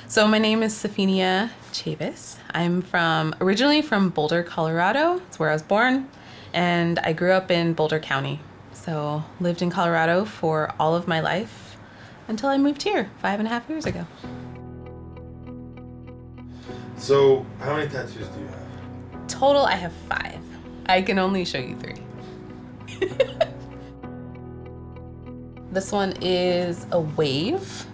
So my name is Safina Chavis. I'm originally from Boulder, Colorado. It's where I was born, and I grew up in Boulder County. So lived in Colorado for all of my life until I moved here 5.5 years ago. So how many tattoos do you have? Total, I have 5. I can only show you 3. This one is a wave,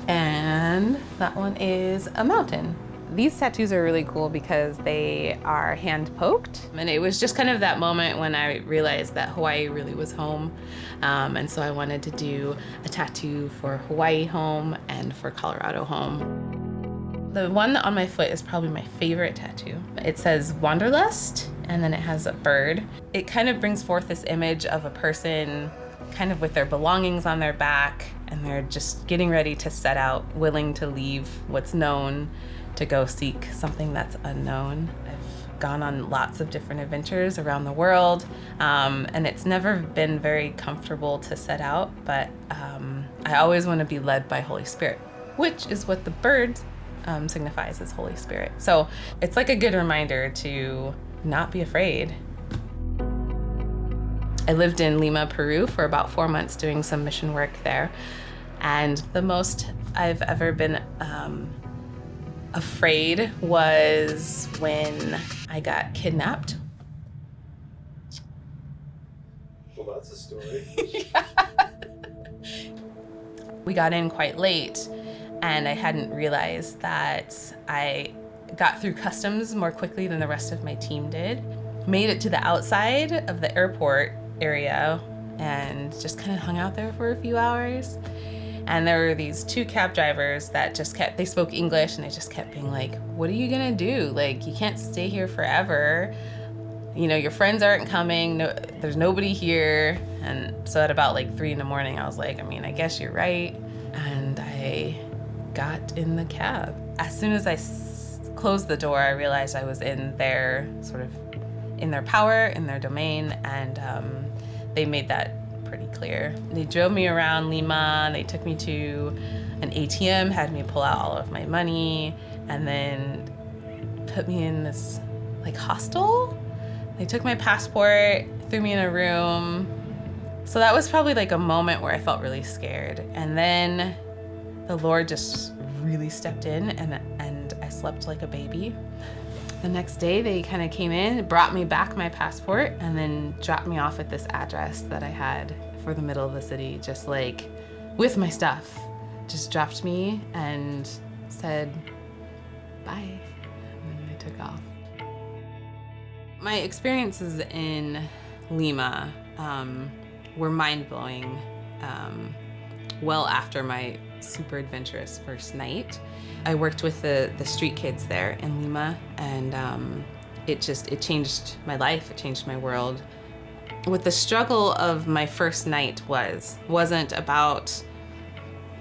and that one is a mountain. These tattoos are really cool because they are hand poked, and it was just kind of that moment when I realized that Hawaii really was home, and so I wanted to do a tattoo for Hawaii home and for Colorado home. The one on my foot is probably my favorite tattoo. It says Wanderlust, and then it has a bird. It kind of brings forth this image of a person kind of with their belongings on their back, and they're just getting ready to set out, willing to leave what's known to go seek something that's unknown. I've gone on lots of different adventures around the world, and it's never been very comfortable to set out, but I always want to be led by Holy Spirit, which is what the bird signifies as Holy Spirit. So it's like a good reminder to not be afraid. I lived in Lima, Peru for about 4 months doing some mission work there. And the most I've ever been afraid was when I got kidnapped. Well, that's a story. Yeah. We got in quite late, and I hadn't realized that I got through customs more quickly than the rest of my team did. Made it to the outside of the airport area and just kind of hung out there for a few hours. And there were these 2 cab drivers that they spoke English, and they just kept being like, what are you gonna do? Like, you can't stay here forever. You know, your friends aren't coming, there's nobody here. And so at about like 3 a.m, I was like, I guess you're right. And I got in the cab. As soon as I closed the door, I realized I was in their power, in their domain, and they made that pretty clear. They drove me around Lima, they took me to an ATM, had me pull out all of my money, and then put me in this like hostel. They took my passport, threw me in a room. So that was probably like a moment where I felt really scared. And then the Lord just really stepped in, and I slept like a baby. The next day, they kind of came in, brought me back my passport, and then dropped me off at this address that I had for the middle of the city, just like with my stuff. Just dropped me and said, bye, and then they took off. My experiences in Lima were mind-blowing well after my super adventurous first night. I worked with the street kids there in Lima, and it changed my life, it changed my world. What the struggle of my first night wasn't about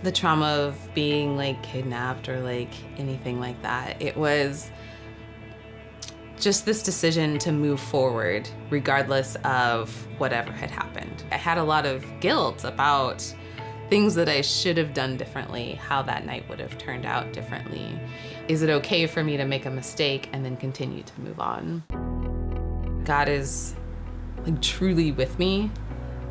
the trauma of being like kidnapped or like anything like that. It was just this decision to move forward regardless of whatever had happened. I had a lot of guilt about things that I should have done differently, how that night would have turned out differently. Is it okay for me to make a mistake and then continue to move on? God is like truly with me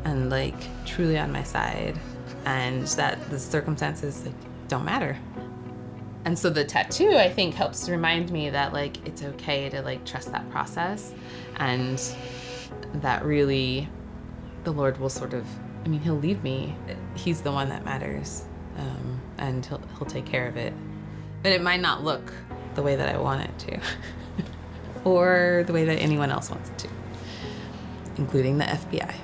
and like truly on my side, and that the circumstances like don't matter. And so the tattoo, I think, helps remind me that like it's okay to like trust that process, and that really the Lord will he'll lead me. He's the one that matters, and he'll take care of it. But it might not look the way that I want it to, or the way that anyone else wants it to, including the FBI.